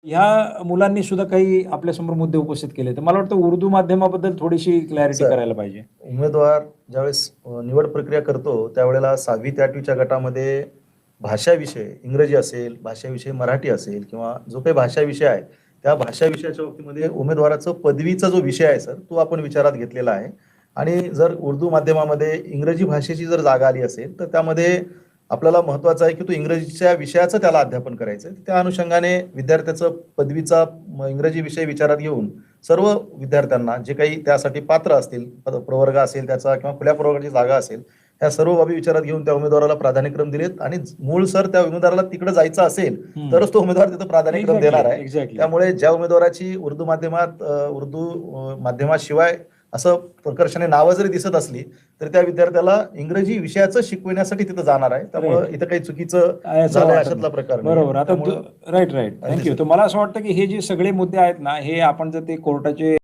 ह्या मुलांनी सुद्धा काही आपल्यासमोर मुद्दे उपस्थित केले. तर मला वाटतं उर्दू माध्यमाबद्दल थोडीशी क्लॅरिटी सर, करायला पाहिजे. उमेदवार ज्यावेळेस निवड प्रक्रिया करतो त्यावेळेला 6वी ते 8वीच्या गटामध्ये भाषा विषय इंग्रजी असेल, भाषा विषय मराठी असेल किंवा जो काही भाषा विषय आहे, त्या भाषा विषयाच्या बाबतीमध्ये उमेदवाराचं पदवीचा जो विषय आहे सर, तो आपण विचारात घेतलेला आहे. आणि जर उर्दू माध्यमामध्ये इंग्रजी भाषेची जर जागा आली असेल, तर त्यामध्ये आपल्याला महत्त्वाचं आहे की तो इंग्रजीच्या विषयाचं त्याला अध्यापन करायचं आहे. त्या अनुषंगाने विद्यार्थ्याचं पदवीचा इंग्रजी विषय विचारात घेऊन सर्व विद्यार्थ्यांना जे काही त्यासाठी पात्र असतील, प्रवर्ग असेल त्याचा किंवा खुल्या प्रवर्गाची जागा असेल, ह्या सर्व बाबी विचारात घेऊन त्या उमेदवाराला प्राधान्यक्रम दिलेत. आणि मूळ सर त्या उमेदवाराला तिकडे जायचं असेल तरच तो उमेदवार तिथं प्राधान्यक्रम देणार आहे. एक्झॅक्टली. त्यामुळे ज्या उमेदवाराची उर्दू माध्यमात माध्यमाशिवाय असं प्रकर्षाने नावं जरी दिसत असली तर त्या विद्यार्थ्याला इंग्रजी विषयाचं शिकवण्यासाठी तिथं जाणार आहे. त्यामुळे इथं काही चुकीचं झालंय अशातला प्रकार नाही. बरोबर. आता त्यामुळं राईट. थँक्यू. तर मला असं वाटतं की हे जे सगळे मुद्दे आहेत ना, हे आपण जर ते कोर्टाचे